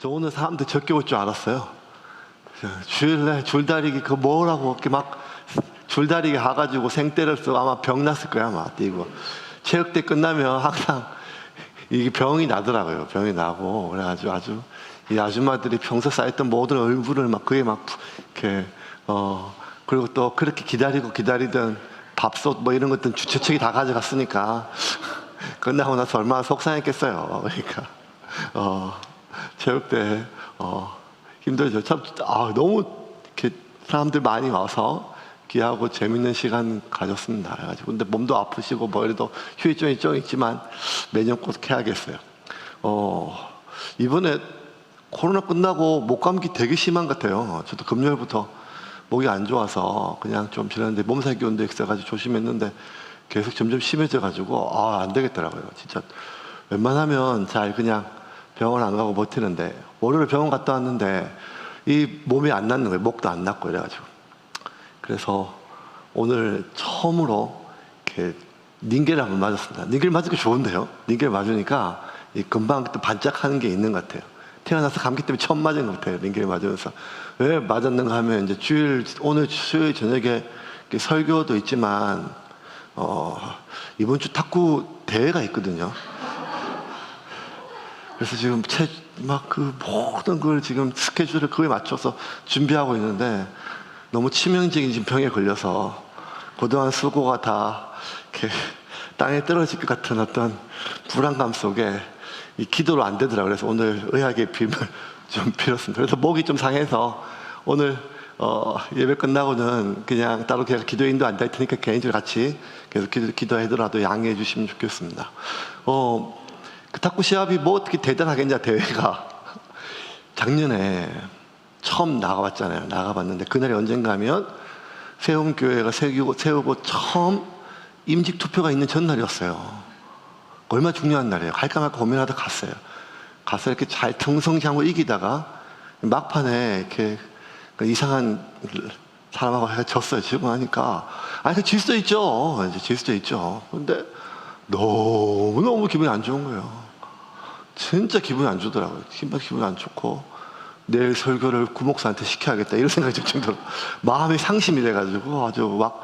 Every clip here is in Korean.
저 오늘 사람들 적게 올 줄 알았어요. 주일날 줄다리기 그 뭐라고 이렇게 막 줄다리기 가가지고 생떼를 쓰고 아마 병 났을 거야 아마 뛰고. 체육대 끝나면 항상 이게 병이 나더라고요. 병이 나고 그래가지고 아주 이 아줌마들이 평소 쌓였던 모든 얼굴을 막 그게 막 이렇게 그리고 또 그렇게 기다리던 밥솥 뭐 이런 것들은 주최측이 다 가져갔으니까 끝나고 나서 얼마나 속상했겠어요. 그러니까 체육대 힘들죠. 참 너무 이렇게 사람들 많이 와서 귀하고 재밌는 시간 가졌습니다. 그래가지고 근데 몸도 아프시고 뭐 이래도 휴일증이 좀 있지만 매년 꼭 해야겠어요. 이번에 코로나 끝나고 목감기 되게 심한 것 같아요. 저도 금요일부터 목이 안 좋아서 그냥 좀 지났는데 몸살 기운도 있어가지고 조심했는데 계속 점점 심해져가지고 안 되겠더라고요. 진짜 웬만하면 잘 그냥 병원 안 가고 버티는데 월요일에 병원 갔다 왔는데 이 몸이 안 낫는 거예요. 목도 안 낫고 이래가지고. 그래서 오늘 처음으로 이렇게 닌겔을 한번 맞았습니다. 닌겔 맞으니까 좋은데요. 닌겔 맞으니까 금방 또 반짝하는 게 있는 것 같아요. 태어나서 감기 때문에 처음 맞은 것 같아요. 닌겔 맞으면서. 왜 맞았는가 하면 이제 오늘 수요일 저녁에 설교도 있지만 이번 주 탁구 대회가 있거든요. 그래서 지금 막 그 모든 걸 지금 스케줄을 그거에 맞춰서 준비하고 있는데 너무 치명적인 지금 병에 걸려서 그동안 수고가 다 이렇게 땅에 떨어질 것 같은 어떤 불안감 속에 이 기도로 안 되더라고요. 그래서 오늘 의학의 빔을 좀 빌었습니다. 그래서 목이 좀 상해서 오늘 예배 끝나고는 그냥 따로 그냥 기도인도 안 될 테니까 개인적으로 같이 계속 기도하더라도 양해해 주시면 좋겠습니다. 그 탁구 시합이 뭐 어떻게 대단하겠냐 대회가 작년에 처음 나가봤잖아요. 나가봤는데 그날이 언젠가 하면 세움교회가 세우고 처음 임직 투표가 있는 전날이었어요. 얼마나 중요한 날이에요. 갈까 말까 고민하다 갔어요. 가서 이렇게 잘 등성장하고 이기다가 막판에 이렇게 이상한 사람하고 졌어요. 지금 하니까 질 수도 있죠. 이제 질 수도 있죠. 근데 너무너무 기분이 안 좋은 거예요. 진짜 기분이 안 좋더라고요. 기분이 안 좋고 내일 설교를 구목사한테 시켜야겠다 이런 생각이 들 정도로 마음이 상심이 돼가지고 아주 막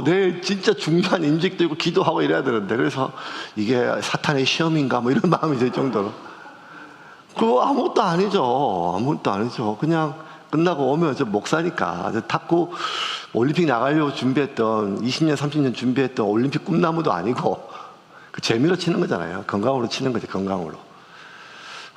내일 진짜 중요한 임직도 있고 기도하고 이래야 되는데 그래서 이게 사탄의 시험인가 뭐 이런 마음이 들 정도로 그거 아무것도 아니죠. 그냥 끝나고 오면 저 목사니까 탁구 올림픽 나가려고 준비했던 20년 30년 준비했던 올림픽 꿈나무도 아니고 그 재미로 치는 거잖아요. 건강으로 치는 거지. 건강으로.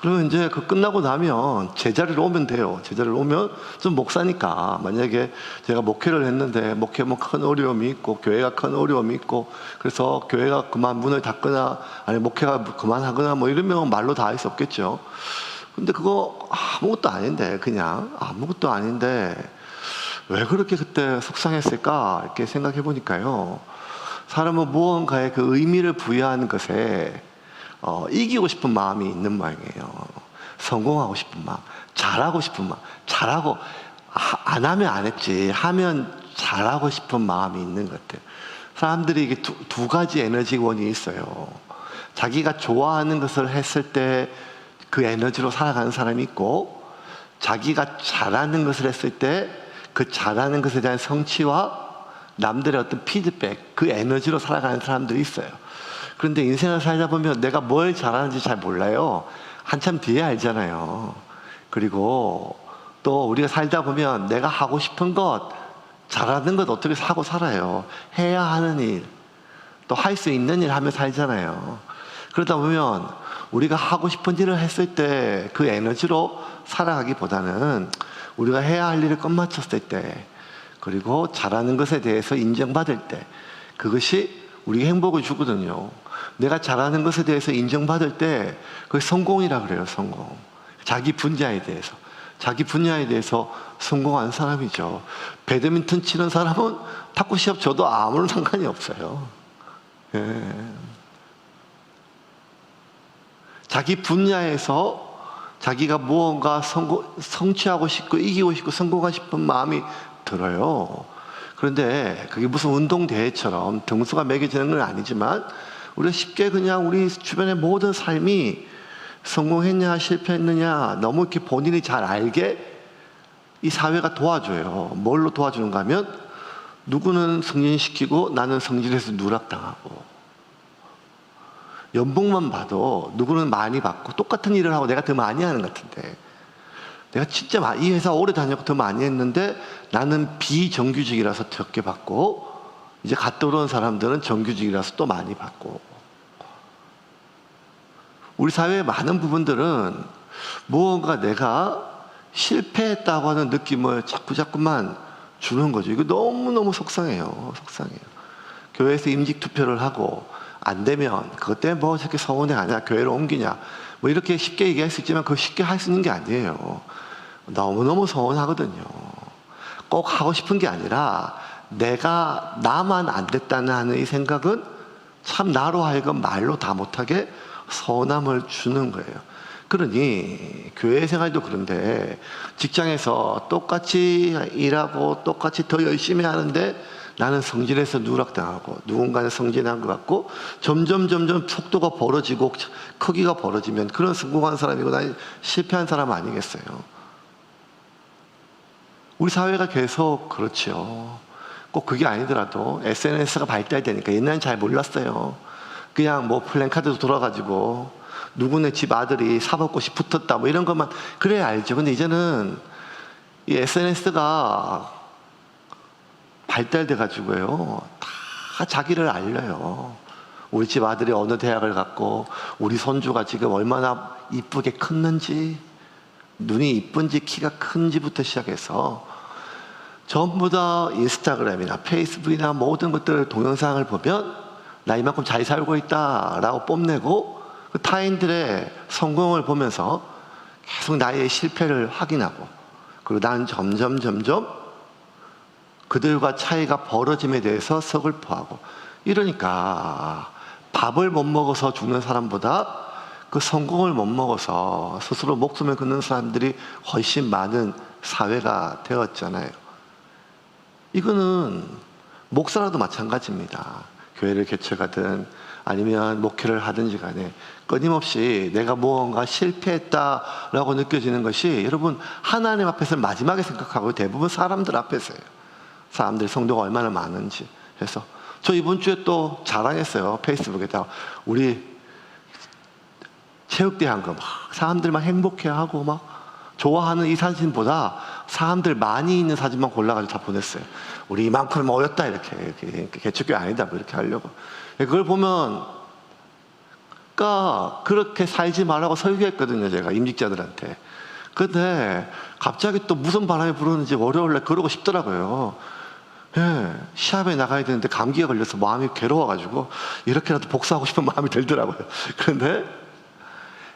그러면 이제 그 끝나고 나면 제자리로 오면 돼요. 제자리로 오면 좀 목사니까 만약에 제가 목회를 했는데 목회 뭐 큰 어려움이 있고 교회가 큰 어려움이 있고 그래서 교회가 그만 문을 닫거나 아니 목회가 그만하거나 뭐 이러면 말로 다 할 수 없겠죠. 근데 그거 아무것도 아닌데 그냥 아무것도 아닌데 왜 그렇게 그때 속상했을까 이렇게 생각해 보니까요. 사람은 무언가에 그 의미를 부여하는 것에 이기고 싶은 마음이 있는 모양이에요. 성공하고 싶은 마음, 잘하고 싶은 마음, 잘하고 안 하면 안 했지 하면 잘하고 싶은 마음이 있는 것 같아요. 사람들이 이게 두 가지 에너지원이 있어요. 자기가 좋아하는 것을 했을 때 그 에너지로 살아가는 사람이 있고 자기가 잘하는 것을 했을 때 그 잘하는 것에 대한 성취와 남들의 어떤 피드백, 그 에너지로 살아가는 사람들이 있어요. 그런데 인생을 살다 보면 내가 뭘 잘하는지 잘 몰라요. 한참 뒤에 알잖아요. 그리고 또 우리가 살다 보면 내가 하고 싶은 것, 잘하는 것 어떻게 하고 살아요. 해야 하는 일, 또 할 수 있는 일 하며 살잖아요. 그러다 보면 우리가 하고 싶은 일을 했을 때 그 에너지로 살아가기보다는 우리가 해야 할 일을 끝마쳤을 때 그리고 잘하는 것에 대해서 인정받을 때 그것이 우리에게 행복을 주거든요. 내가 잘하는 것에 대해서 인정받을 때 그게 성공이라 그래요. 성공. 자기 분야에 대해서 성공한 사람이죠. 배드민턴 치는 사람은 탁구 시합 져도 아무런 상관이 없어요. 예. 자기 분야에서 자기가 무언가 성취하고 싶고 이기고 싶고 성공하고 싶은 마음이 들어요. 그런데 그게 무슨 운동대회처럼 등수가 매겨지는 건 아니지만 우리가 쉽게 그냥 우리 주변의 모든 삶이 성공했냐 실패했느냐 너무 이렇게 본인이 잘 알게 이 사회가 도와줘요. 뭘로 도와주는가 하면 누구는 승진시키고 나는 성질해서 누락당하고, 연봉만 봐도 누구는 많이 받고 똑같은 일을 하고 내가 더 많이 하는 것 같은데, 내가 진짜 이 회사 오래 다녔고 더 많이 했는데 나는 비정규직이라서 적게 받고, 이제 갓 들어온 사람들은 정규직이라서 또 많이 받고. 우리 사회의 많은 부분들은 무언가 내가 실패했다고 하는 느낌을 자꾸만 주는 거죠. 이거 너무너무 속상해요. 속상해요. 교회에서 임직 투표를 하고 안 되면 그것 때문에 뭐 저렇게 서운해 하냐, 교회로 옮기냐, 뭐 이렇게 쉽게 얘기할 수 있지만 그거 쉽게 할 수 있는 게 아니에요. 너무너무 서운하거든요. 꼭 하고 싶은 게 아니라 내가 나만 안 됐다는 하는 이 생각은 참 나로 하여금 말로 다 못하게 서운함을 주는 거예요. 그러니 교회 생활도 그런데 직장에서 똑같이 일하고 똑같이 더 열심히 하는데 나는 성질에서 누락당하고 누군가는 성질한 것 같고 점점 속도가 벌어지고 크기가 벌어지면 그런 성공한 사람이고 난 실패한 사람 아니겠어요? 우리 사회가 계속 그렇죠. 꼭 그게 아니더라도 SNS가 발달되니까 옛날엔 잘 몰랐어요. 그냥 뭐 플랜카드도 돌아가지고 누구네 집 아들이 사법고시 붙었다 뭐 이런 것만 그래야 알죠. 근데 이제는 이 SNS가 발달돼 가지고요 다 자기를 알려요. 우리 집 아들이 어느 대학을 갔고 우리 손주가 지금 얼마나 이쁘게 컸는지, 눈이 이쁜지 키가 큰지부터 시작해서 전부 다 인스타그램이나 페이스북이나 모든 것들 동영상을 보면 나 이만큼 잘 살고 있다라고 뽐내고, 그 타인들의 성공을 보면서 계속 나의 실패를 확인하고, 그리고 나는 점점 그들과 차이가 벌어짐에 대해서 서글퍼하고, 이러니까 밥을 못 먹어서 죽는 사람보다 그 성공을 못 먹어서 스스로 목숨을 끊는 사람들이 훨씬 많은 사회가 되었잖아요. 이거는 목사라도 마찬가지입니다. 교회를 개척하든 아니면 목회를 하든지 간에 끊임없이 내가 무언가 실패했다라고 느껴지는 것이 여러분 하나님 앞에서 마지막에 생각하고 대부분 사람들 앞에서예요. 사람들 성도가 얼마나 많은지. 그래서 저 이번 주에 또 자랑했어요. 페이스북에다가 우리 체육대회 거 막 사람들 막 행복해하고 막 좋아하는 이 사진보다 사람들 많이 있는 사진만 골라가지고 다 보냈어요. 우리 이만큼 모였다 이렇게 개척교회 아니다 뭐 이렇게 하려고. 그걸 보면 그렇게 살지 말라고 설교했거든요, 제가 임직자들한테. 근데 갑자기 또 무슨 바람이 불었는지 월요일날 그러고 싶더라고요. 예, 시합에 나가야 되는데 감기가 걸려서 마음이 괴로워가지고 이렇게라도 복수하고 싶은 마음이 들더라고요. 그런데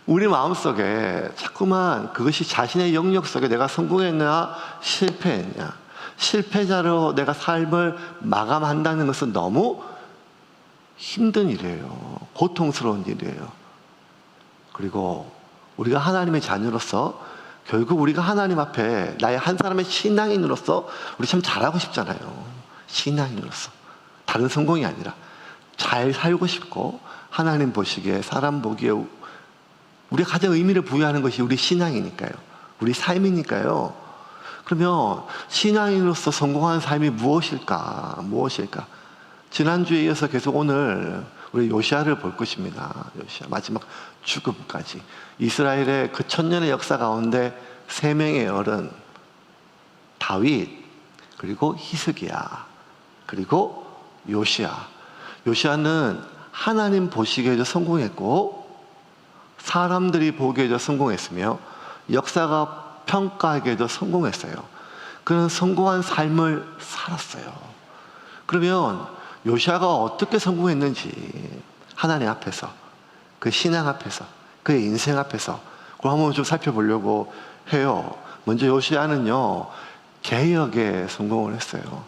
우리 마음속에 자꾸만 그것이 자신의 영역 속에 내가 성공했냐 실패했냐, 실패자로 내가 삶을 마감한다는 것은 너무 힘든 일이에요. 고통스러운 일이에요. 그리고 우리가 하나님의 자녀로서 결국 우리가 하나님 앞에 나의 한 사람의 신앙인으로서 우리 참 잘하고 싶잖아요. 신앙인으로서 다른 성공이 아니라 잘 살고 싶고 하나님 보시기에 사람 보기에 우리가 가장 의미를 부여하는 것이 우리 신앙이니까요. 우리 삶이니까요. 그러면 신앙인으로서 성공한 삶이 무엇일까? 지난주에 이어서 계속 오늘 우리 요시아를 볼 것입니다. 요시아 마지막 죽음까지. 이스라엘의 그 1000년의 역사 가운데 3명의 어른, 다윗, 그리고 히스기야, 그리고 요시아. 요시아는 하나님 보시기에도 성공했고 사람들이 보기에도 성공했으며 역사가 평가하기에도 성공했어요. 그는 성공한 삶을 살았어요. 그러면 요시아가 어떻게 성공했는지 하나님 앞에서, 그 신앙 앞에서, 그의 인생 앞에서 그걸 한번 좀 살펴보려고 해요. 먼저 요시아는요 개혁에 성공을 했어요.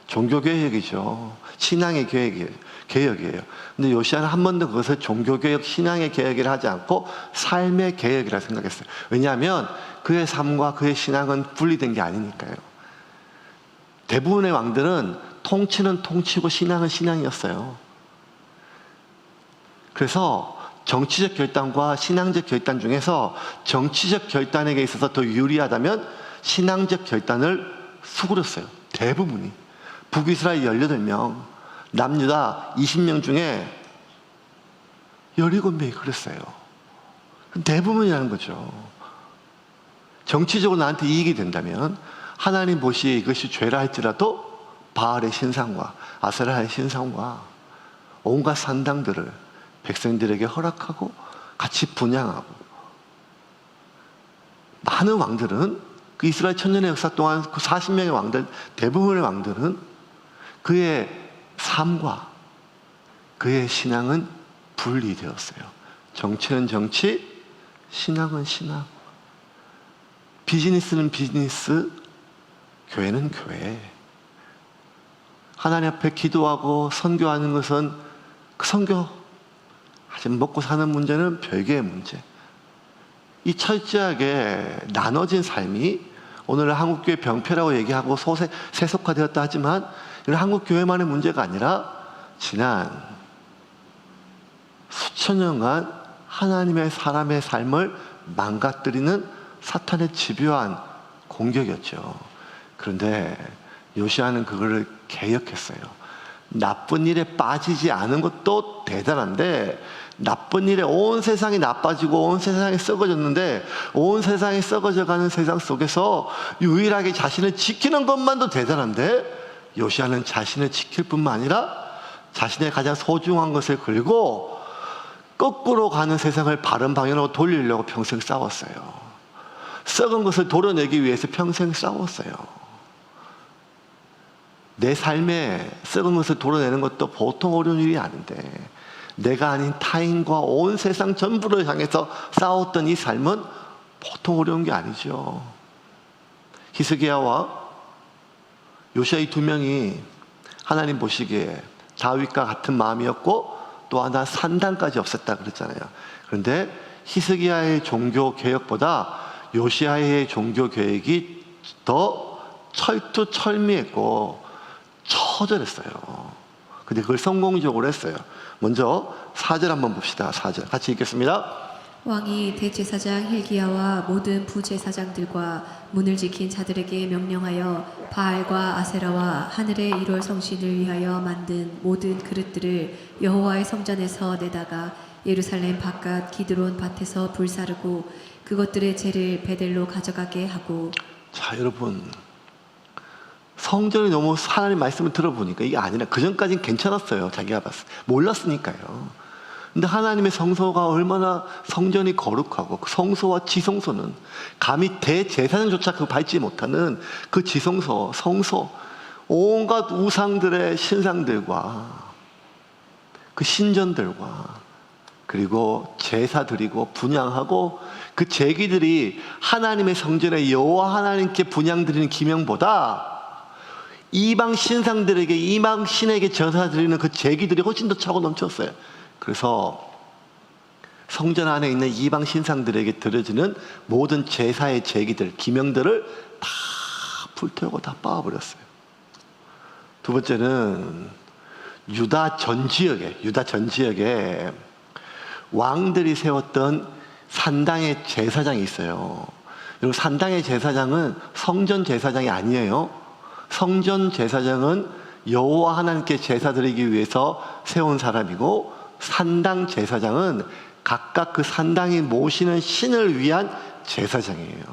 종교개혁이죠. 신앙의 개혁이에요. 근데 요시아는 한 번도 그것을 종교개혁, 신앙의 개혁이라 하지 않고 삶의 개혁이라 생각했어요. 왜냐하면 그의 삶과 그의 신앙은 분리된 게 아니니까요. 대부분의 왕들은 통치는 통치고 신앙은 신앙이었어요. 그래서 정치적 결단과 신앙적 결단 중에서 정치적 결단에게 있어서 더 유리하다면 신앙적 결단을 수그렸어요. 대부분이. 북이스라엘 18명, 남유다 20명 중에 17명이 그랬어요. 대부분이라는 거죠. 정치적으로 나한테 이익이 된다면 하나님 보시기에 이것이 죄라 할지라도 바알의 신상과 아세라의 신상과 온갖 산당들을 백성들에게 허락하고 같이 분양하고, 많은 왕들은 그 이스라엘 천년의 역사 동안 그 40명의 왕들, 대부분의 왕들은 그의 삶과 그의 신앙은 분리되었어요. 정치는 정치, 신앙은 신앙. 비즈니스는 비즈니스, 교회는 교회. 하나님 앞에 기도하고 선교하는 것은 그 선교, 하지만 먹고 사는 문제는 별개의 문제. 이 철저하게 나눠진 삶이 오늘 한국교회 병폐라고 얘기하고 세속화되었다 하지만 이건 한국교회만의 문제가 아니라 지난 수천 년간 하나님의 사람의 삶을 망가뜨리는 사탄의 집요한 공격이었죠. 그런데 요시아는 그거를 개혁했어요. 나쁜 일에 빠지지 않은 것도 대단한데, 나쁜 일에 온 세상이 나빠지고 온 세상이 썩어졌는데 온 세상이 썩어져가는 세상 속에서 유일하게 자신을 지키는 것만도 대단한데, 요시아는 자신을 지킬 뿐만 아니라 자신의 가장 소중한 것을 걸고 거꾸로 가는 세상을 바른 방향으로 돌리려고 평생 싸웠어요. 썩은 것을 도려내기 위해서 평생 싸웠어요. 내 삶에 썩은 것을 도려내는 것도 보통 어려운 일이 아닌데, 내가 아닌 타인과 온 세상 전부를 향해서 싸웠던 이 삶은 보통 어려운 게 아니죠. 히스기야와 요시아 이 두 명이 하나님 보시기에 다윗과 같은 마음이었고 또 하나 산당까지 없었다 그랬잖아요. 그런데 히스기야의 종교 개혁보다 요시아의 종교 개혁이 더 철두철미했고 처절했어요. 근데 그걸 성공적으로 했어요. 먼저 4절 한번 봅시다. 4절 같이 읽겠습니다. 왕이 대제사장 hil기야와 모든 부제사장들과 문을 지킨 자들에게 명령하여 바알과 아세라와 하늘의 1월 성신을 위하여 만든 모든 그릇들을 여호와의 성전에서 내다가 예루살렘 바깥 기드론 밭에서 불사르고 그것들의 재를 베델로 가져가게 하고. 자, 여러분, 성전이 너무 하나님 말씀을 들어보니까 이게 아니라, 그전까지는 괜찮았어요. 자기가 몰랐으니까요. 근데 하나님의 성소가 얼마나 성전이 거룩하고 그 성소와 지성소는 감히 대제사장조차 그 밟지 못하는 그 지성소, 성소, 온갖 우상들의 신상들과 그 신전들과 그리고 제사 드리고 분향하고 그 제기들이 하나님의 성전에 여호와 하나님께 분향 드리는 기명보다 이방 신상들에게, 이방 신에게 제사 드리는 그 제기들이 훨씬 더 차고 넘쳤어요. 그래서 성전 안에 있는 이방 신상들에게 드려지는 모든 제사의 제기들, 기명들을 다 불태우고 다 빻아버렸어요. 두 번째는 유다 전 지역에 왕들이 세웠던 산당의 제사장이 있어요. 여러분, 산당의 제사장은 성전 제사장이 아니에요. 성전 제사장은 여호와 하나님께 제사 드리기 위해서 세운 사람이고, 산당 제사장은 각각 그 산당이 모시는 신을 위한 제사장이에요.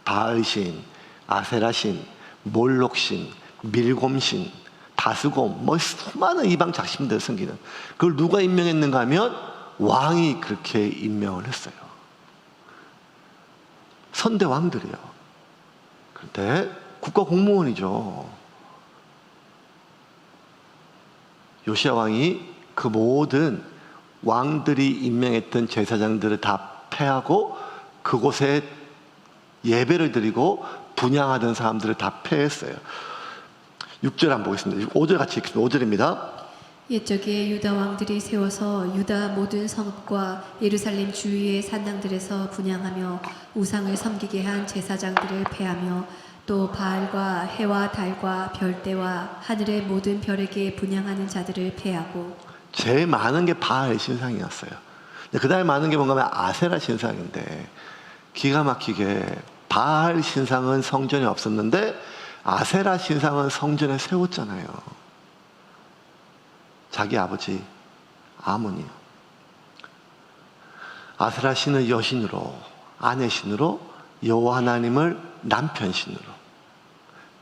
바알신, 아세라신, 몰록신, 밀곰신, 다스곰, 수많은 이방 작신들 섬기는, 그걸 누가 임명했는가 하면 왕이 그렇게 임명을 했어요. 선대 왕들이요. 그런데 국가 공무원이죠. 요시야 왕이 그 모든 왕들이 임명했던 제사장들을 다 폐하고 그곳에 예배를 드리고 분향하던 사람들을 다 폐했어요. 6절 한번 보겠습니다. 5절 같이 읽겠습니다. 5절입니다. 옛적에 유다 왕들이 세워서 유다 모든 성읍과 예루살렘 주위의 산당들에서 분향하며 우상을 섬기게 한 제사장들을 폐하며 또 바알과 해와 달과 별대와 하늘의 모든 별에게 분향하는 자들을 폐하고. 제일 많은 게 바알 신상이었어요. 그 다음에 많은 게 뭔가 하면 아세라 신상인데, 기가 막히게 바알 신상은 성전에 없었는데 아세라 신상은 성전에 세웠잖아요. 자기 아버지 아몬이요. 아세라 신을 여신으로, 아내 신으로, 여호와 하나님을 남편 신으로,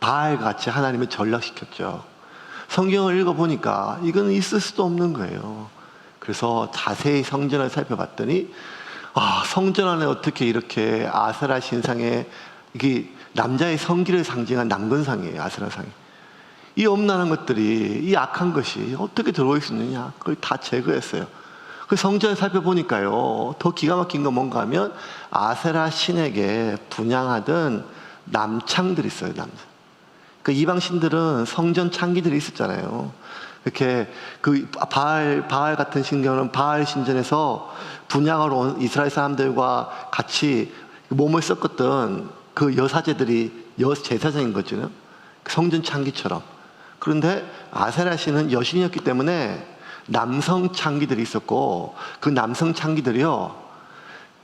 바알같이 하나님을 전락시켰죠. 성경을 읽어보니까 이건 있을 수도 없는 거예요. 그래서 자세히 성전을 살펴봤더니 성전 안에 어떻게 이렇게 아세라 신상에, 이게 남자의 성기를 상징한 남근상이에요. 아세라상이. 이 엄란한 것들이, 이 악한 것이 어떻게 들어올 수 있느냐, 그걸 다 제거했어요. 그 성전을 살펴보니까요, 더 기가 막힌 건 뭔가 하면 아세라 신에게 분양하던 남창들이 있어요. 그 이방 신들은 성전 창기들이 있었잖아요. 이렇게 그 바알 같은 신경은 바알 신전에서 분양하러 온 이스라엘 사람들과 같이 몸을 섞었던 그 여사제들이 제사장인 거죠. 성전 창기처럼. 그런데 아세라 신은 여신이었기 때문에 남성 창기들이 있었고, 그 남성 창기들이요,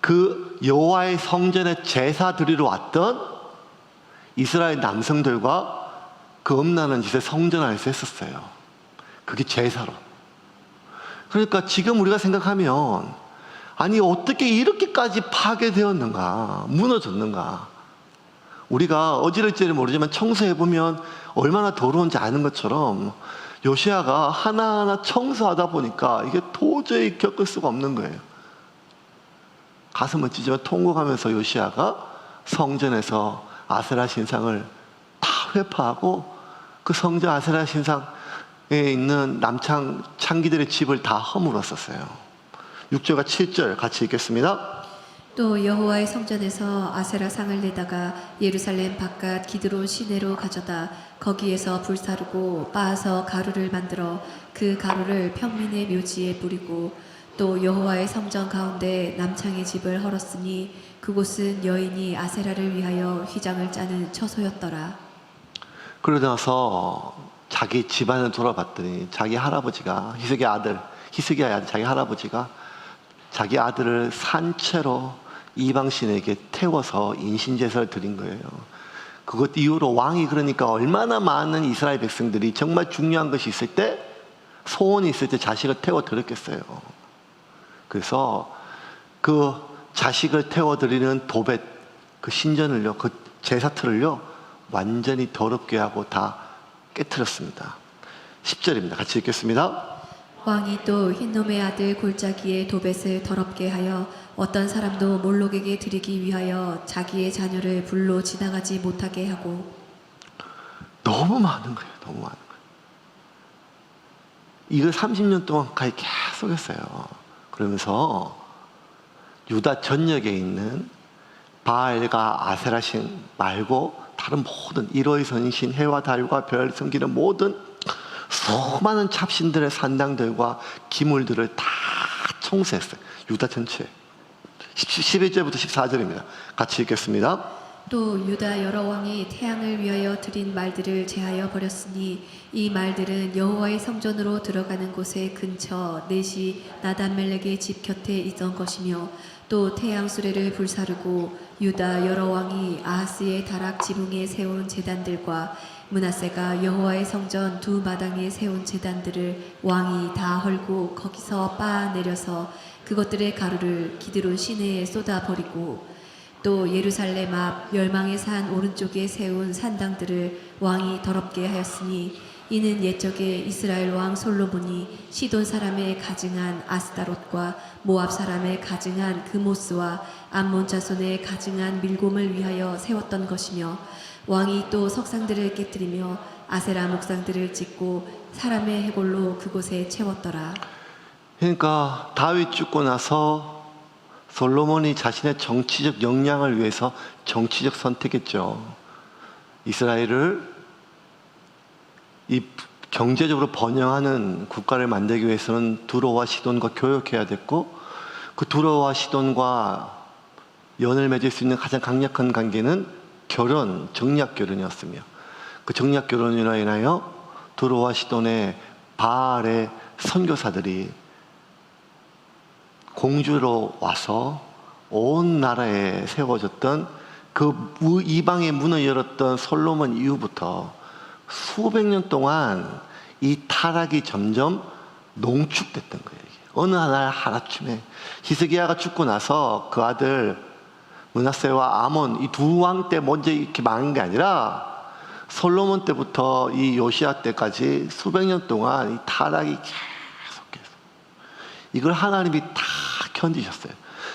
그 여호와의 성전에 제사 드리러 왔던 이스라엘 남성들과 그 엄란한 짓을 성전 안에서 했었어요. 그게 제사로. 그러니까 지금 우리가 생각하면, 아니 어떻게 이렇게까지 파괴되었는가, 무너졌는가. 우리가 어지러질지 모르지만 청소해보면 얼마나 더러운지 아는 것처럼 요시야가 하나하나 청소하다 보니까 이게 도저히 겪을 수가 없는 거예요. 가슴은 찢지만 통곡하면서 요시야가 성전에서 아세라 신상을 다 회파하고, 그 성전 아세라 신상에 있는 남창 창기들의 집을 다 허물었었어요. 6절과 7절 같이 읽겠습니다. 또 여호와의 성전에서 아세라 상을 내다가 예루살렘 바깥 기드론 시내로 가져다 거기에서 불사르고 빻아서 가루를 만들어 그 가루를 평민의 묘지에 뿌리고, 또 여호와의 성전 가운데 남창의 집을 헐었으니 그곳은 여인이 아세라를 위하여 휘장을 짜는 처소였더라. 그러고 나서 자기 집안을 돌아봤더니 자기 할아버지가, 히스기야의 아들 자기 할아버지가 자기 아들을 산채로 이방신에게 태워서 인신제사를 드린 거예요. 그것 이후로 왕이, 그러니까 얼마나 많은 이스라엘 백성들이 정말 중요한 것이 있을 때, 소원이 있을 때 자식을 태워 드렸겠어요. 그래서 그 자식을 태워 드리는 도벳, 그 신전을요, 그 제사틀을요, 완전히 더럽게 하고 다 깨트렸습니다. 10절입니다. 같이 읽겠습니다. 왕이 또 흰놈의 아들 골짜기의 도벳을 더럽게 하여 어떤 사람도 몰록에게 드리기 위하여 자기의 자녀를 불로 지나가지 못하게 하고. 너무 많은 거예요. 너무 많은 거예요. 이걸 30년 동안 계속 했어요. 그러면서 유다 전역에 있는 바알과 아세라신 말고 다른 모든 일월 선신, 해와 달과 별 섬기는 모든 수많은 잡신들의 산당들과 기물들을 다 청소했어요. 유다 전체. 11절부터 14절입니다. 같이 읽겠습니다. 또 유다 여러 왕이 태양을 위하여 드린 말들을 제하여 버렸으니 이 말들은 여호와의 성전으로 들어가는 곳의 근처 넷이 나단멜렉의 집 곁에 있던 것이며, 또 태양 수레를 불사르고 유다 여러 왕이 아하스의 다락 지붕에 세운 제단들과 므낫세가 여호와의 성전 두 마당에 세운 제단들을 왕이 다 헐고 거기서 빻아 내려서 그것들의 가루를 기드론 시내에 쏟아 버리고, 또 예루살렘 앞 멸망의 산 오른쪽에 세운 산당들을 왕이 더럽게 하였으니 이는 옛적에 이스라엘 왕 솔로몬이 시돈 사람의 가증한 아스다롯과 모압 사람의 가증한 그모스와 암몬 자손의 가증한 밀곰을 위하여 세웠던 것이며, 왕이 또 석상들을 깨뜨리며 아세라 목상들을 짓고 사람의 해골로 그곳에 채웠더라. 그러니까 다윗 죽고 나서 솔로몬이 자신의 정치적 역량을 위해서 정치적 선택했죠. 이스라엘을 이 경제적으로 번영하는 국가를 만들기 위해서는 두로와 시돈과 교역해야 됐고, 그 두로와 시돈과 연을 맺을 수 있는 가장 강력한 관계는 결혼, 정략 결혼이었으며, 그 정략 결혼으로 인하여 두로와 시돈의 바알의 선교사들이 공주로 와서 온 나라에 세워졌던 그 이방의 문을 열었던 솔로몬 이후부터 수백 년 동안 이 타락이 점점 농축됐던 거예요. 어느 날 하루아침에 히스기야가 죽고 나서 그 아들 므낫세와 아몬 이 두 왕 때 먼저 이렇게 망한 게 아니라 솔로몬 때부터 이 요시야 때까지 수백 년 동안 이 타락이 계속해서 이걸 하나님이 다 견디셨어요.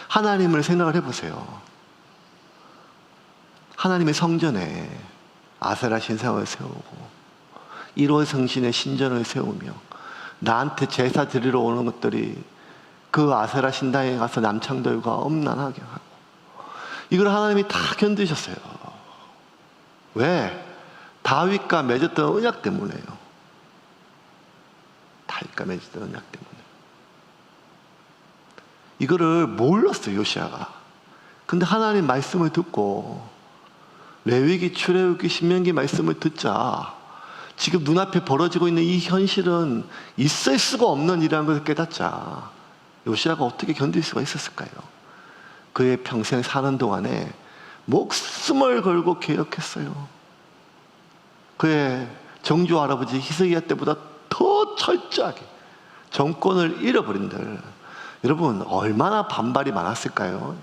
하나님을 생각을 해보세요. 하나님의 성전에 아세라 신상을 세우고 1월 성신의 신전을 세우며 나한테 제사 드리러 오는 것들이 그 아세라 신당에 가서 남창들과 엄난하게 하고 이걸 하나님이 다 견디셨어요. 왜? 다윗과 맺었던 언약 때문에요. 다윗과 맺었던 언약 때문에. 이거를 몰랐어요, 요시야가. 근데 하나님 말씀을 듣고 레위기, 출애굽기, 신명기 말씀을 듣자 지금 눈앞에 벌어지고 있는 이 현실은 있을 수가 없는 일이라는 것을 깨닫자 요시야가 어떻게 견딜 수가 있었을까요? 그의 평생 사는 동안에 목숨을 걸고 개혁했어요. 그의 정주 할아버지 히스기야 때보다 더 철저하게 정권을 잃어버린들 여러분 얼마나 반발이 많았을까요?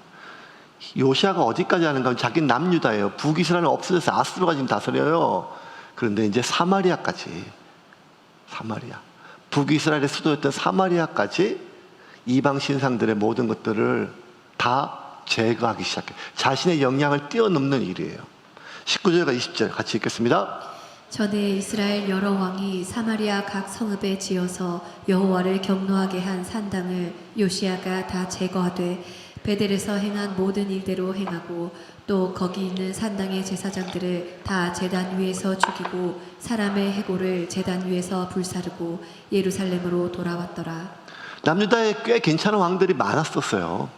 요시야가 어디까지 하는가 하면 자기는 남유다예요. 북이스라엘은 없어져서 아스루가 지금 다스려요. 그런데 이제 사마리아까지 북이스라엘의 수도였던 사마리아까지 이방 신상들의 모든 것들을 다 제거하기 시작해요. 자신의 영향을 뛰어넘는 일이에요. 19절과 20절 같이 읽겠습니다. 전에 이스라엘 여러 왕이 사마리아 각 성읍에 지어서 여호와를 경노하게 한 산당을 요시야가 다 제거하되 베델에서 행한 모든 일대로 행하고 또 거기 있는 산당의 제사장들을 다 제단 위에서 죽이고 사람의 해골을 제단 위에서 불사르고 예루살렘으로 돌아왔더라. 남유다에 꽤 괜찮은 왕들이 많았었어요.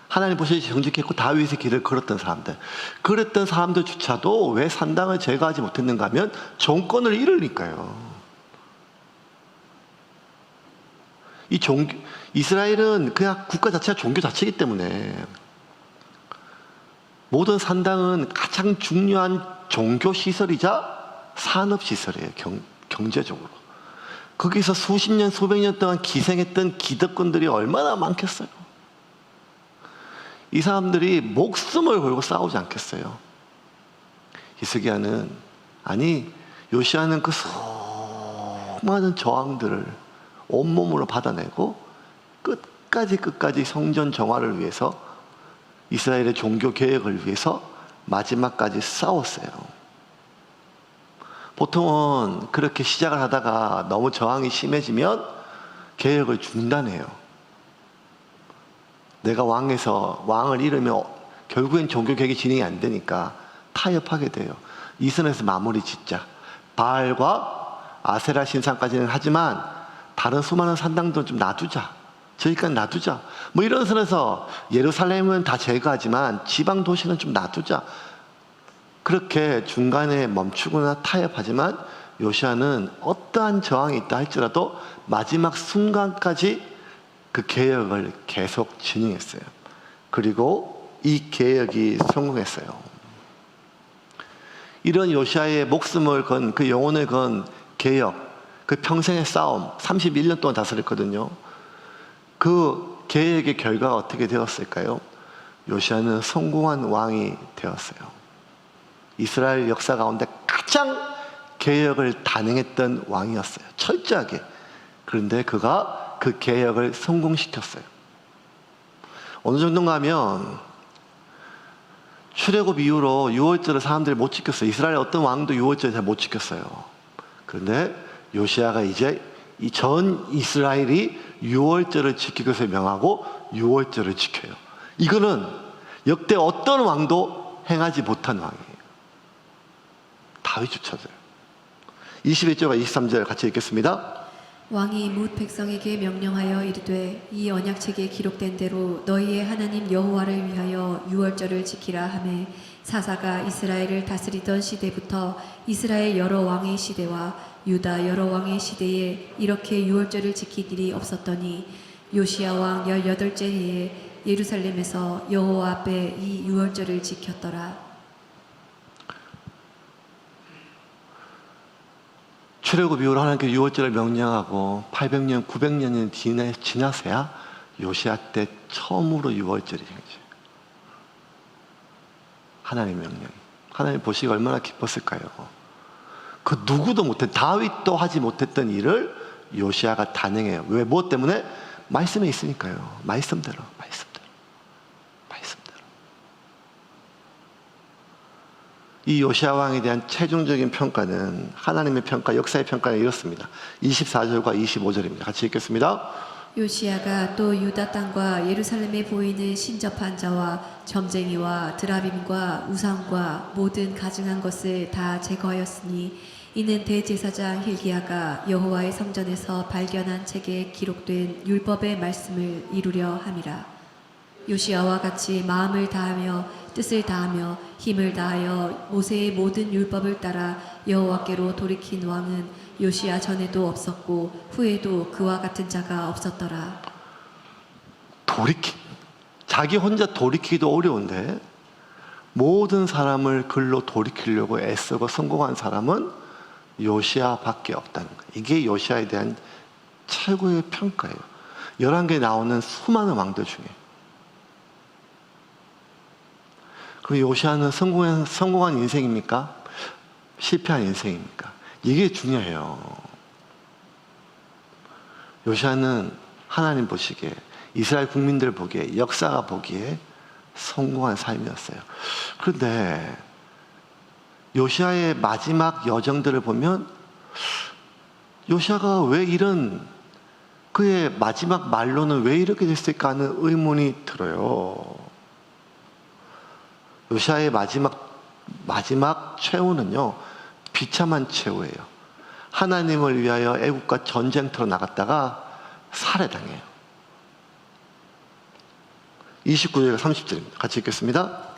하나님 보시기 정직했고 다윗의 길을 걸었던 사람들. 그랬던 사람들조차도 왜 산당을 제거하지 못했는가 하면 정권을 잃으니까요. 이스라엘은 그냥 국가 자체가 종교 자체이기 때문에 모든 산당은 가장 중요한 종교 시설이자 산업 시설이에요. 경제적으로. 거기서 수십 년, 수백 년 동안 기생했던 기득권들이 얼마나 많겠어요. 이 사람들이 목숨을 걸고 싸우지 않겠어요. 히스기야는 아니 요시야는 그 수많은 저항들을 온몸으로 받아내고 끝까지 성전 정화를 위해서 이스라엘의 종교 개혁을 위해서 마지막까지 싸웠어요. 보통은 그렇게 시작을 하다가 너무 저항이 심해지면 개혁을 중단해요. 내가 왕을 잃으면 결국엔 종교 개혁이 진행이 안 되니까 타협하게 돼요. 이 선에서 마무리 짓자. 바알과 아세라 신상까지는 하지만 다른 수많은 산당도 좀 놔두자. 저기까지 놔두자. 뭐 이런 선에서 예루살렘은 다 제거하지만 지방 도시는 좀 놔두자. 그렇게 중간에 멈추거나 타협하지만 요시야는 어떠한 저항이 있다 할지라도 마지막 순간까지 그 개혁을 계속 진행했어요. 그리고 이 개혁이 성공했어요. 이런 요시야의 목숨을 건 그 영혼을 건 개혁, 그 평생의 싸움 31년 동안 다스렸거든요. 그 개혁의 결과가 어떻게 되었을까요? 요시야는 성공한 왕이 되었어요. 이스라엘 역사 가운데 가장 개혁을 단행했던 왕이었어요. 철저하게. 그런데 그가 그 개혁을 성공시켰어요. 어느 정도인가 하면 출애굽 이후로 유월절을 사람들이 못 지켰어요. 이스라엘 어떤 왕도 유월절을 잘 못 지켰어요. 그런데 요시야가 이제 이 전 이스라엘이 유월절을 지키기 위해서 명하고 유월절을 지켜요. 이거는 역대 어떤 왕도 행하지 못한 왕이에요. 다윗조차도요. 21절과 23절 같이 읽겠습니다. 왕이 뭇 백성에게 명령하여 이르되 이 언약책에 기록된 대로 너희의 하나님 여호와를 위하여 유월절을 지키라 하매 사사가 이스라엘을 다스리던 시대부터 이스라엘 여러 왕의 시대와 유다 여러 왕의 시대에 이렇게 유월절을 지킬 일이 없었더니 요시야 왕 18째 해에 예루살렘에서 여호와 앞에 이 유월절을 지켰더라. 출애굽 이후로 하나님께 유월절을 명령하고 800년, 900년이 지나서야 요시야 때 처음으로 유월절이 생기죠. 하나님의 명령. 하나님 보시기 얼마나 기뻤을까요? 그 누구도 못했, 다윗도 하지 못했던 일을 요시야가 단행해요. 왜? 무엇 때문에? 말씀에 있으니까요. 말씀대로. 이 요시야 왕에 대한 최종적인 평가는, 하나님의 평가, 역사의 평가는 이렇습니다. 24절과 25절입니다. 같이 읽겠습니다. 요시야가 또 유다 땅과 예루살렘에 보이는 신접한 자와 점쟁이와 드라빔과 우상과 모든 가증한 것을 다 제거하였으니 이는 대제사장 hil기야가 여호와의 성전에서 발견한 책에 기록된 율법의 말씀을 이루려 함이라. 요시야와 같이 마음을 다하며 뜻을 다하며 힘을 다하여 모세의 모든 율법을 따라 여호와께로 돌이킨 왕은 요시야 전에도 없었고 후에도 그와 같은 자가 없었더라. 자기 혼자 돌이키기도 어려운데 모든 사람을 글로 돌이키려고 애쓰고 성공한 사람은 요시야밖에 없다는 거예요. 이게 요시야에 대한 최고의 평가예요. 11개에 나오는 수많은 왕들 중에. 그럼 요시야는 성공한 인생입니까? 실패한 인생입니까? 이게 중요해요. 요시야는 하나님 보시기에, 이스라엘 국민들 보기에, 역사가 보기에 성공한 삶이었어요. 그런데 요시야의 마지막 여정들을 보면 요시야가 왜 이런, 그의 마지막 말로는 왜 이렇게 됐을까 하는 의문이 들어요. 요시야의 마지막 최후는요, 비참한 최후예요. 하나님을 위하여 애국과 전쟁터로 나갔다가 살해당해요. 29절과 30절입니다. 같이 읽겠습니다.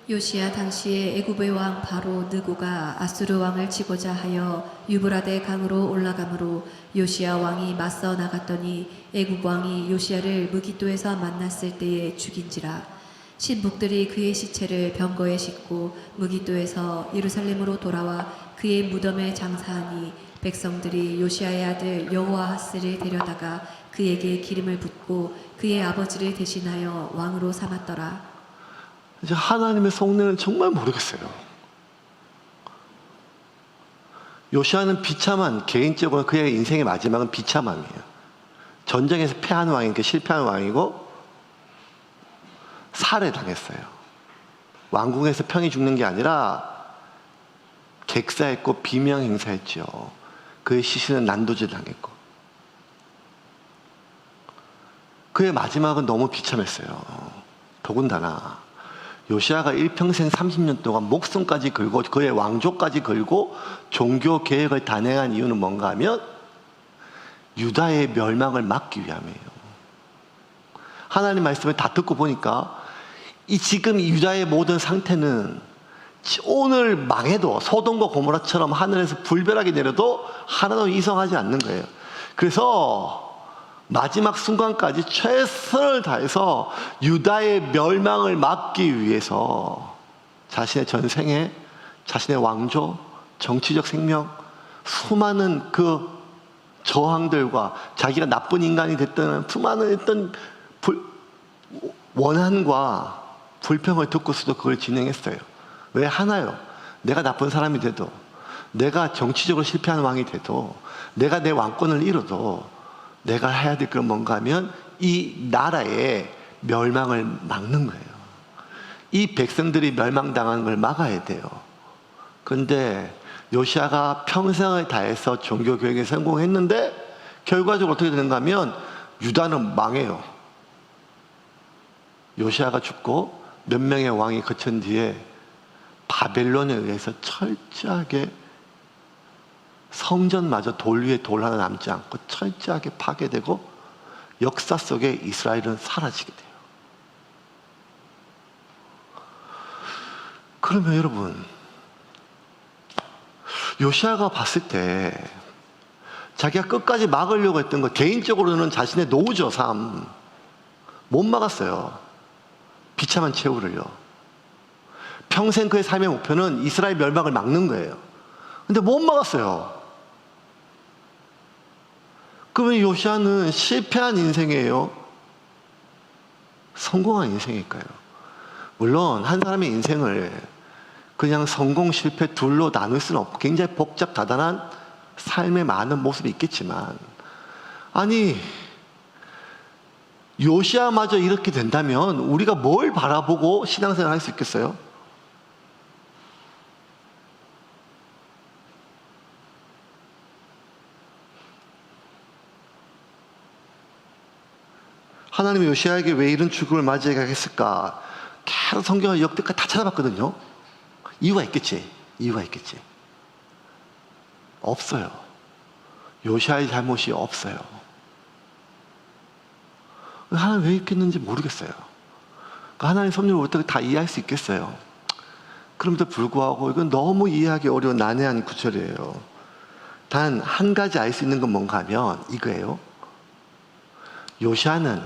요시야 당시에 애굽의 왕 바로 느고가 아수르 왕을 치고자 하여 유브라데 강으로 올라가므로 요시야 왕이 맞서 나갔더니 애굽 왕이 요시야를 무기토에서 만났을 때에 죽인지라. 신복들이 그의 시체를 병거에 싣고 무기토에서 예루살렘으로 돌아와 그의 무덤에 장사하니 백성들이 요시야의 아들 여호아하스를 데려다가 그에게 기름을 붓고 그의 아버지를 대신하여 왕으로 삼았더라. 이제 하나님의 속내는 정말 모르겠어요. 요시야는 비참한, 개인적으로 그의 인생의 마지막은 비참함이에요. 전쟁에서 패한 왕이니까 실패한 왕이고 살해당했어요. 왕궁에서 편히 죽는 게 아니라 객사했고 비명 행사했죠. 그의 시신은 난도질 당했고. 그의 마지막은 너무 비참했어요. 더군다나 요시야가 일평생 30년 동안 목숨까지 걸고 그의 왕조까지 걸고 종교 개혁을 단행한 이유는 뭔가 하면 유다의 멸망을 막기 위함이에요. 하나님 말씀을 다 듣고 보니까 지금 유다의 모든 상태는 오늘 망해도 소돔과 고모라처럼 하늘에서 불벼락이 내려도 하나도 이성하지 않는 거예요. 그래서 마지막 순간까지 최선을 다해서 유다의 멸망을 막기 위해서 자신의 전생에 자신의 왕조, 정치적 생명, 수많은 그 저항들과 자기가 나쁜 인간이 됐던 수많은 어떤 원한과 불평을 듣고서도 그걸 진행했어요. 왜? 하나요. 내가 나쁜 사람이 돼도, 내가 정치적으로 실패한 왕이 돼도, 내가 내 왕권을 잃어도 내가 해야 될 건 뭔가 하면 이 나라의 멸망을 막는 거예요. 이 백성들이 멸망당하는 걸 막아야 돼요. 그런데 요시야가 평생을 다해서 종교교육에 성공했는데 결과적으로 어떻게 되는가 하면 유다는 망해요. 요시야가 죽고 몇 명의 왕이 거친 뒤에 바벨론에 의해서 철저하게 성전마저 돌 위에 돌 하나 남지 않고 철저하게 파괴되고 역사 속에 이스라엘은 사라지게 돼요. 그러면 여러분, 요시야가 봤을 때 자기가 끝까지 막으려고 했던 것, 개인적으로는 자신의 노후죠, 삶. 못 막았어요. 비참한 최후를요. 평생 그의 삶의 목표는 이스라엘 멸망을 막는 거예요. 근데 못 막았어요. 그러면 요시아는 실패한 인생이에요? 성공한 인생일까요? 물론 한 사람의 인생을 그냥 성공, 실패 둘로 나눌 수는 없고 굉장히 복잡, 다단한 삶의 많은 모습이 있겠지만, 아니 요시아마저 이렇게 된다면 우리가 뭘 바라보고 신앙생활 할 수 있겠어요? 하나님이 요시아에게 왜 이런 죽음을 맞이하게 했을까? 계속 성경을 역대까지 다 찾아봤거든요. 이유가 있겠지. 이유가 있겠지. 없어요. 요시아의 잘못이 없어요. 하나님 왜 이렇게 했는지 모르겠어요. 하나님 섭리를 어떻게 다 이해할 수 있겠어요? 그럼에도 불구하고 이건 너무 이해하기 어려운 난해한 구절이에요. 단 한 가지 알 수 있는 건 뭔가 하면 이거예요. 요시아는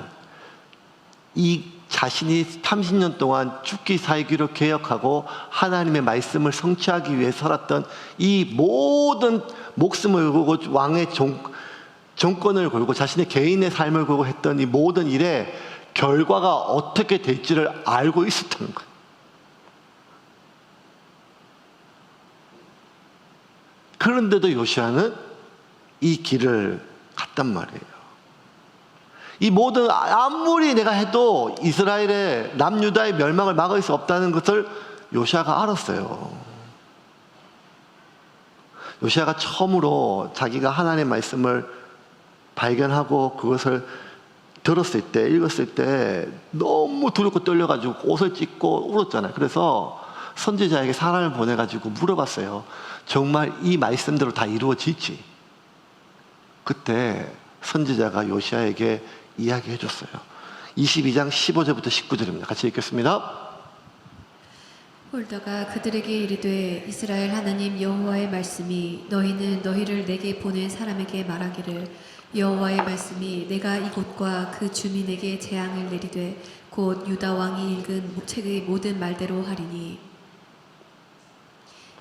이 자신이 30년 동안 죽기 살기로 개혁하고 하나님의 말씀을 성취하기 위해 살았던 이 모든 목숨을 걸고 왕의 정권을 걸고 자신의 개인의 삶을 걸고 했던 이 모든 일의 결과가 어떻게 될지를 알고 있었다는 거예요. 그런데도 요시아는 이 길을 갔단 말이에요. 이 모든, 아무리 내가 해도 이스라엘의 남유다의 멸망을 막을 수 없다는 것을 요시아가 알았어요. 요시아가 처음으로 자기가 하나님의 말씀을 발견하고 그것을 들었을 때, 읽었을 때 너무 두렵고 떨려가지고 옷을 찢고 울었잖아요. 그래서 선지자에게 사람을 보내가지고 물어봤어요. 정말 이 말씀대로 다 이루어질지? 그때 선지자가 요시아에게 이야기해 줬어요. 22장 15절부터 19절입니다. 같이 읽겠습니다. 홀다가 그들에게 이르되 이스라엘 하나님 여호와의 말씀이 너희는 너희를 내게 보낸 사람에게 말하기를 여호와의 말씀이 내가 이곳과 그 주민에게 재앙을 내리되 곧 유다 왕이 읽은 책의 모든 말대로 하리니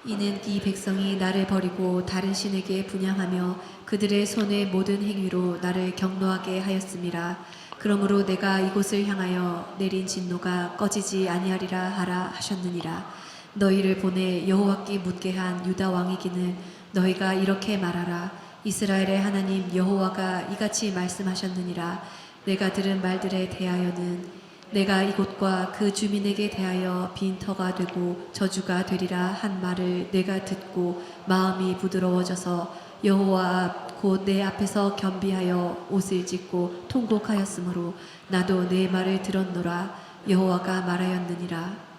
이는 이 백성이 나를 버리고 다른 신에게 분향하며 그들의 손의 모든 행위로 나를 경노하게 하였음이라. 그러므로 내가 이곳을 향하여 내린 진노가 꺼지지 아니하리라 하라 하셨느니라. 너희를 보내 여호와께 묻게 한 유다 왕에게는 너희가 이렇게 말하라. 이스라엘의 하나님 여호와가 이같이 말씀하셨느니라. 내가 들은 말들에 대하여는 내가 이곳과 그 주민에게 대하여 빈터가 되고 저주가 되리라 한 말을 내가 듣고 마음이 부드러워져서 여호와 앞 곧 내 앞에서 겸비하여 옷을 찢고 통곡하였으므로 나도 내 말을 들었노라. 여호와가 말하였느니라.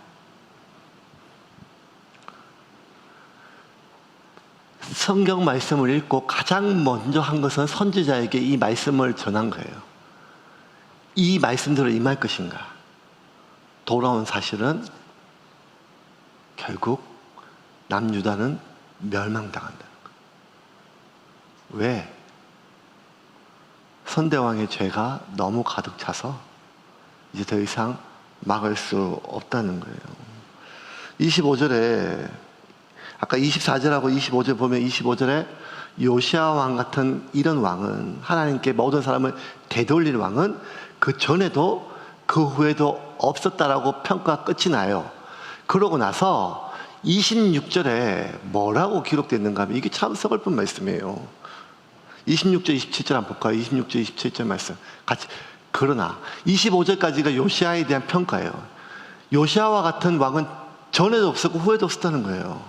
성경 말씀을 읽고 가장 먼저 한 것은 선지자에게 이 말씀을 전한 거예요. 이 말씀대로 임할 것인가? 돌아온 사실은 결국 남유다는 멸망당한다는 거예요. 왜? 선대왕의 죄가 너무 가득 차서 이제 더 이상 막을 수 없다는 거예요. 25절에 아까 24절하고 25절 보면 25절에 요시아 왕 같은 이런 왕은 하나님께 모든 사람을 되돌릴 왕은 그 전에도 그 후에도 없었다라고 평가 끝이 나요. 그러고 나서 26절에 뭐라고 기록됐는가 하면 이게 참 서글픈 말씀이에요. 26절 27절 한번 볼까요? 26절 27절 말씀 같이. 그러나 25절까지가 요시아에 대한 평가예요. 요시아와 같은 왕은 전에도 없었고 후에도 없었다는 거예요.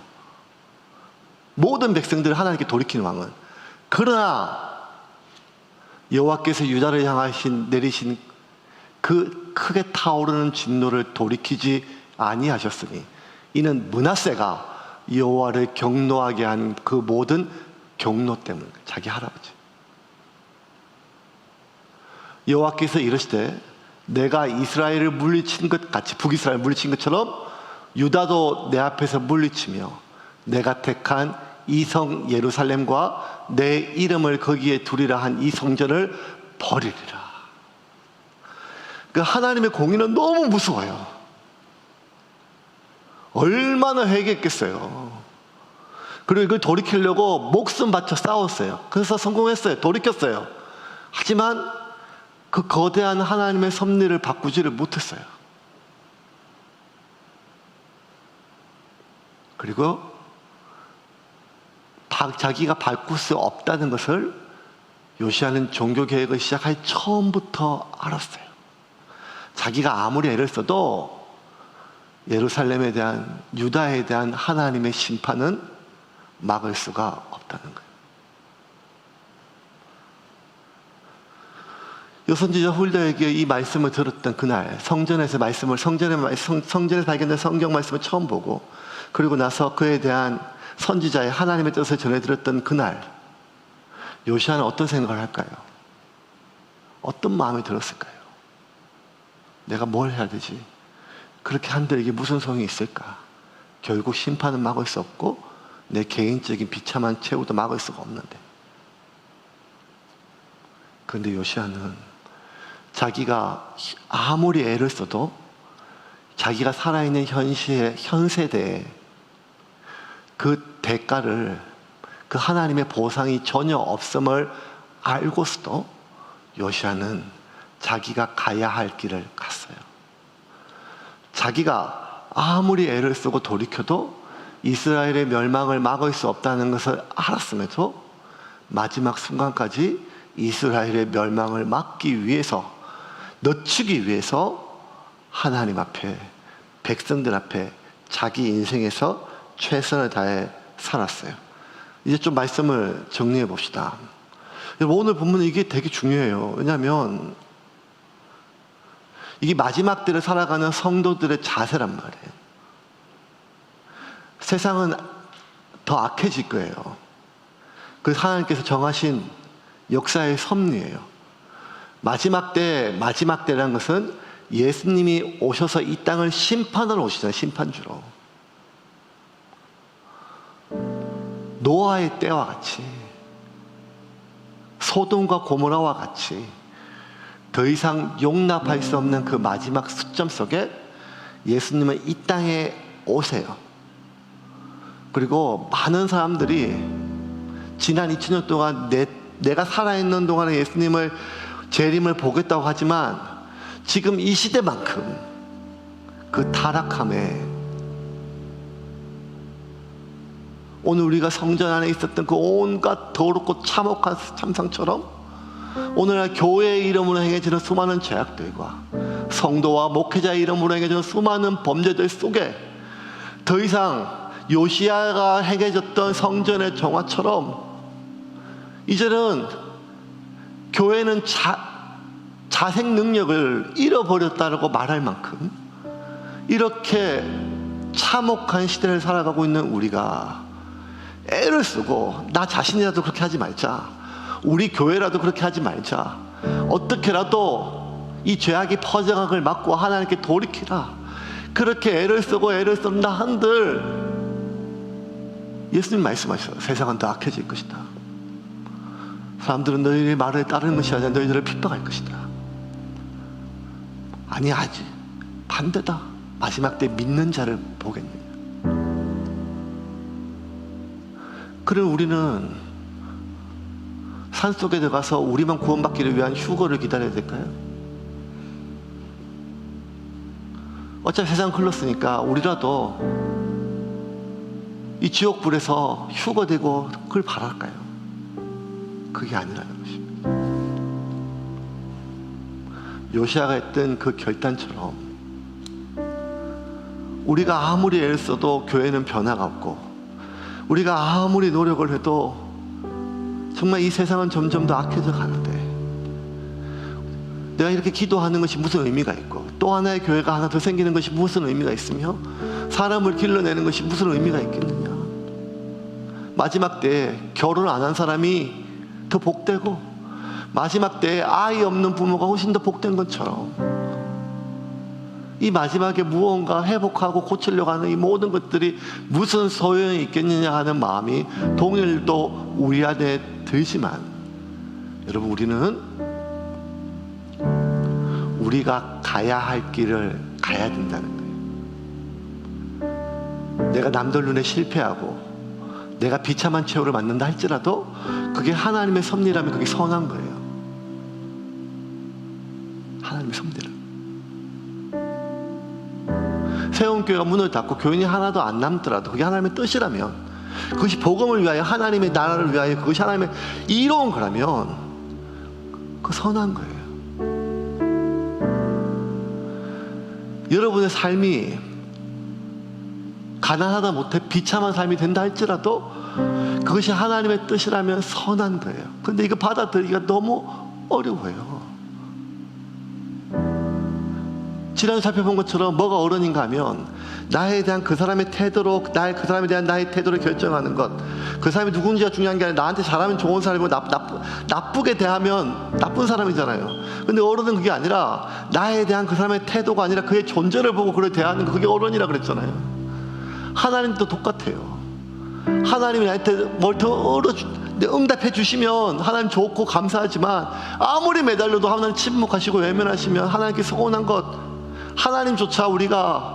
모든 백성들을 하나님께 돌이킨 왕은. 그러나 여호와께서 유다를 향하신 내리신 그 크게 타오르는 진노를 돌이키지 아니하셨으니 이는 므낫세가 여호와를 경노하게 한 그 모든 경노 때문. 자기 할아버지 여호와께서 이르시되 내가 이스라엘을 물리친 것 같이 북이스라엘 물리친 것처럼 유다도 내 앞에서 물리치며 내가 택한 이 성 예루살렘과 내 이름을 거기에 두리라 한 이 성전을 버리리라. 그 하나님의 공의는 너무 무서워요. 얼마나 회개했겠어요. 그리고 이걸 돌이키려고 목숨 바쳐 싸웠어요. 그래서 성공했어요. 돌이켰어요. 하지만 그 거대한 하나님의 섭리를 바꾸지를 못했어요. 그리고 자기가 바꿀 수 없다는 것을 요시아는 종교개혁을 시작할 처음부터 알았어요. 자기가 아무리 애를 써도 예루살렘에 대한, 유다에 대한 하나님의 심판은 막을 수가 없다는 거예요. 여선지자 훌다에게 이 말씀을 들었던 그날, 성전에서 발견된 성경 말씀을 처음 보고, 그리고 나서 그에 대한 선지자의 하나님의 뜻을 전해들었던 그날, 요시아는 어떤 생각을 할까요? 어떤 마음이 들었을까요? 내가 뭘 해야 되지? 그렇게 한들 이게 무슨 소용이 있을까? 결국 심판은 막을 수 없고 내 개인적인 비참한 최후도 막을 수가 없는데. 그런데 요시아는 자기가 아무리 애를 써도 자기가 살아있는 현 세대에 그 대가를, 그 하나님의 보상이 전혀 없음을 알고서도 요시아는 자기가 가야 할 길을 갔어요. 자기가 아무리 애를 쓰고 돌이켜도 이스라엘의 멸망을 막을 수 없다는 것을 알았음에도 마지막 순간까지 이스라엘의 멸망을 막기 위해서, 늦추기 위해서 하나님 앞에, 백성들 앞에 자기 인생에서 최선을 다해 살았어요. 이제 좀 말씀을 정리해 봅시다. 오늘 본문은 이게 되게 중요해요. 왜냐하면 이게 마지막 때를 살아가는 성도들의 자세란 말이에요. 세상은 더 악해질 거예요. 그래서 하나님께서 정하신 역사의 섭리예요. 마지막 때라는 것은 예수님이 오셔서 이 땅을 심판하러 오시잖아요. 심판주로. 노아의 때와 같이, 소돔과 고모라와 같이 더 이상 용납할 수 없는 그 마지막 시점 속에 예수님은 이 땅에 오세요. 그리고 많은 사람들이 지난 2000년 동안 내가 살아있는 동안에 예수님을 재림을 보겠다고 하지만 지금 이 시대만큼 그 타락함에, 오늘 우리가 성전 안에 있었던 그 온갖 더럽고 참혹한 참상처럼 오늘날 교회의 이름으로 행해지는 수많은 죄악들과 성도와 목회자의 이름으로 행해지는 수많은 범죄들 속에 더 이상 요시아가 행해졌던 성전의 정화처럼 이제는 교회는 자생 능력을 잃어버렸다고 말할 만큼 이렇게 참혹한 시대를 살아가고 있는 우리가 애를 쓰고, 나 자신이라도 그렇게 하지 말자, 우리 교회라도 그렇게 하지 말자, 어떻게라도 이 죄악이 퍼져가는 걸 막고 하나님께 돌이키라, 그렇게 애를 쓴다 한들 예수님 말씀하셨어요. 세상은 더 악해질 것이다. 사람들은 너희의 말을 따르는 것이 아니라 너희들을 핍박할 것이다. 아니, 아직 반대다. 마지막 때 믿는 자를 보겠느냐. 그럼 우리는 산속에 들어가서 우리만 구원받기를 위한 휴거를 기다려야 될까요? 어차피 세상 흘렀으니까 우리라도 이 지옥불에서 휴거되고 그걸 바랄까요? 그게 아니라는 것입니다. 요시아가 했던 그 결단처럼 우리가 아무리 애를 써도 교회는 변화가 없고, 우리가 아무리 노력을 해도 정말 이 세상은 점점 더 악해져 가는데, 내가 이렇게 기도하는 것이 무슨 의미가 있고, 또 하나의 교회가 하나 더 생기는 것이 무슨 의미가 있으며, 사람을 길러내는 것이 무슨 의미가 있겠느냐. 마지막 때에 결혼 안 한 사람이 더 복되고, 마지막 때에 아이 없는 부모가 훨씬 더 복된 것처럼 이 마지막에 무언가 회복하고 고치려고 하는 이 모든 것들이 무슨 소용이 있겠느냐 하는 마음이 동일도 우리 안에 들지만, 여러분, 우리는 우리가 가야 할 길을 가야 된다는 거예요. 내가 남들 눈에 실패하고 내가 비참한 최후를 맞는다 할지라도 그게 하나님의 섭리라면 그게 선한 거예요. 하나님의 섭리라. 세운교회가 문을 닫고 교인이 하나도 안 남더라도 그게 하나님의 뜻이라면, 그것이 복음을 위하여 하나님의 나라를 위하여 그것이 하나님의 이로운 거라면 그 선한 거예요. 여러분의 삶이 가난하다 못해 비참한 삶이 된다 할지라도 그것이 하나님의 뜻이라면 선한 거예요. 그런데 이거 받아들이기가 너무 어려워요. 지난주 살펴본 것처럼 뭐가 어른인가 하면 나에 대한 그 사람의 태도로 그 사람에 대한 나의 태도를 결정하는 것, 그 사람이 누군지가 중요한 게 아니라 나한테 잘하면 좋은 사람이고 나쁘게 대하면 나쁜 사람이잖아요. 근데 어른은 그게 아니라 나에 대한 그 사람의 태도가 아니라 그의 존재를 보고 그를 대하는 거, 그게 어른이라 그랬잖아요. 하나님도 똑같아요. 하나님이 나한테 뭘 더 응답해 주시면 하나님 좋고 감사하지만 아무리 매달려도 하나님 침묵하시고 외면하시면 하나님께 서운한 것, 하나님조차 우리가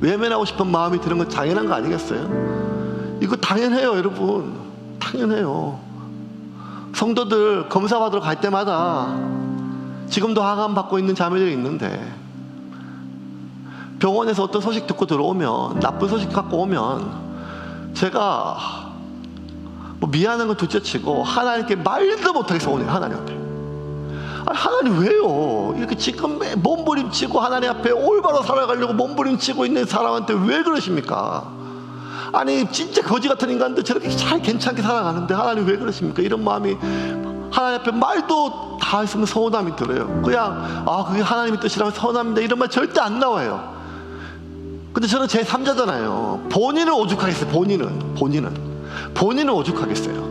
외면하고 싶은 마음이 드는 건 당연한 거 아니겠어요? 이거 당연해요, 여러분. 당연해요. 성도들 검사 받으러 갈 때마다 지금도 항암 받고 있는 자매들이 있는데 병원에서 어떤 소식 듣고 들어오면, 나쁜 소식 갖고 오면 제가 뭐 미안한 건 둘째치고 하나님께 말도 못하게 서운해요. 하나님 앞에. 아니, 하나님 왜요? 이렇게 지금 몸부림치고 하나님 앞에 올바로 살아가려고 몸부림치고 있는 사람한테 왜 그러십니까? 아니 진짜 거지 같은 인간들 저렇게 잘 괜찮게 살아가는데 하나님 왜 그러십니까? 이런 마음이 하나님 앞에 말도 다 했으면 서운함이 들어요. 그냥 그게 하나님의 뜻이라면 서운합니다 이런 말 절대 안 나와요. 근데 저는 제 3자잖아요. 본인은 오죽하겠어요. 본인은 오죽하겠어요.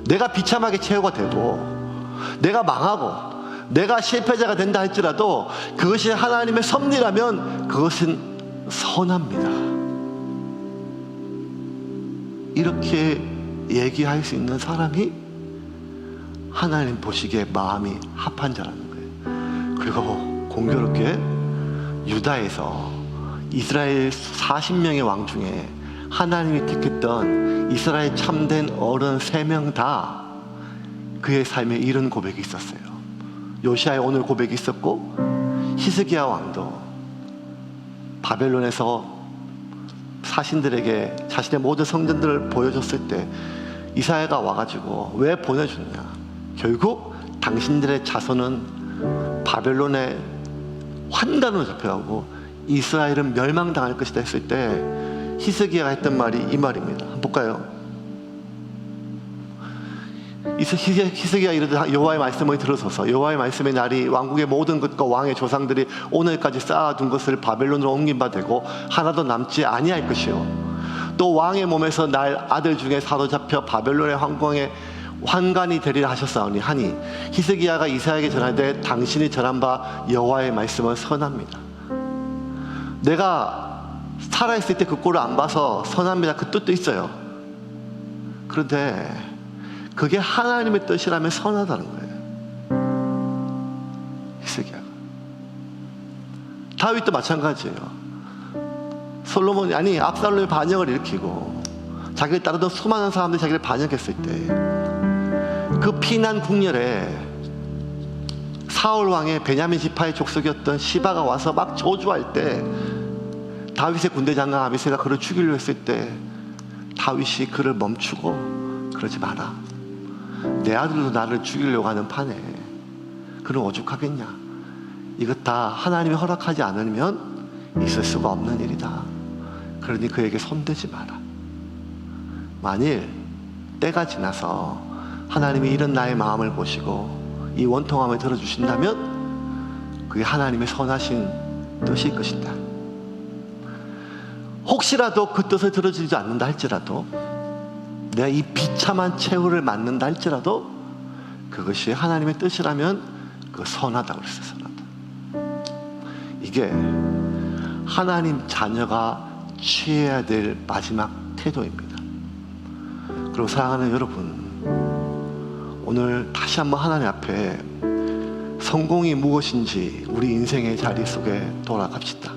내가 비참하게 최후가 되고 내가 망하고 내가 실패자가 된다 할지라도 그것이 하나님의 섭리라면 그것은 선합니다. 이렇게 얘기할 수 있는 사람이 하나님 보시기에 마음이 합한 자라는 거예요. 그리고 공교롭게 유다에서 이스라엘 40명의 왕 중에 하나님이 택했던 이스라엘 참된 어른 3명 다 그의 삶에 이런 고백이 있었어요. 요시아의 오늘 고백이 있었고, 히스기야 왕도 바벨론에서 사신들에게 자신의 모든 성전들을 보여줬을 때 이사야가 와가지고 왜 보내줬냐, 결국 당신들의 자손은 바벨론의 환관으로 잡혀가고 이스라엘은 멸망당할 것이다 했을 때 히스기야가 했던 말이 이 말입니다. 한번 볼까요? 히스기야 이르되 여호와의 말씀을 들으소서. 여호와의 말씀의 날이 왕국의 모든 것과 왕의 조상들이 오늘까지 쌓아둔 것을 바벨론으로 옮긴 바 되고 하나도 남지 아니할 것이요, 또 왕의 몸에서 날 아들 중에 사로잡혀 바벨론의 황궁에 환관이 되리라 하셨사오니 하니 히스기야가 이사야에게 전하되 당신이 전한 바 여호와의 말씀은 선합니다. 내가 살아있을 때 그 꼴을 안 봐서 선합니다 그 뜻도 있어요. 그런데 그게 하나님의 뜻이라면 선하다는 거예요. 히스기야가. 다윗도 마찬가지예요. 압살롬이 반역을 일으키고 자기를 따르던 수많은 사람들이 자기를 반역했을 때 그 피난 국렬에 사울 왕의 베냐민 지파의 족속이었던 시바가 와서 막 저주할 때 다윗의 군대 장관 아비새가 그를 죽이려 했을 때 다윗이 그를 멈추고 그러지 마라. 내 아들도 나를 죽이려고 하는 판에 그는 오죽하겠냐. 이것 다 하나님이 허락하지 않으면 있을 수가 없는 일이다. 그러니 그에게 손대지 마라. 만일 때가 지나서 하나님이 이런 나의 마음을 보시고 이 원통함을 들어주신다면 그게 하나님의 선하신 뜻일 것이다. 혹시라도 그 뜻을 들어주지 않는다 할지라도, 내가 이 비참한 최후를 맞는다 할지라도 그것이 하나님의 뜻이라면 그 선하다고 그랬어요. 선하다. 이게 하나님 자녀가 취해야 될 마지막 태도입니다. 그리고 사랑하는 여러분, 오늘 다시 한번 하나님 앞에 성공이 무엇인지 우리 인생의 자리 속에 돌아갑시다.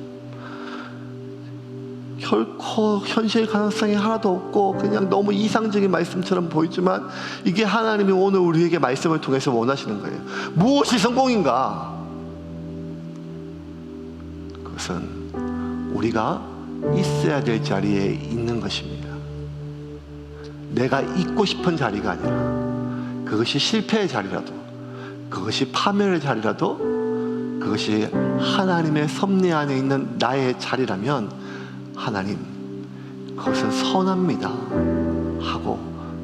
결코 현실 가능성이 하나도 없고 그냥 너무 이상적인 말씀처럼 보이지만 이게 하나님이 오늘 우리에게 말씀을 통해서 원하시는 거예요. 무엇이 성공인가? 그것은 우리가 있어야 될 자리에 있는 것입니다. 내가 있고 싶은 자리가 아니라, 그것이 실패의 자리라도, 그것이 파멸의 자리라도, 그것이 하나님의 섭리 안에 있는 나의 자리라면 하나님, 그것은 선합니다 하고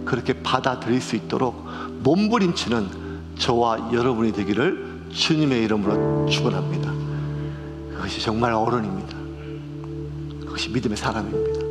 그렇게 받아들일 수 있도록 몸부림치는 저와 여러분이 되기를 주님의 이름으로 축원합니다. 그것이 정말 어른입니다. 그것이 믿음의 사람입니다.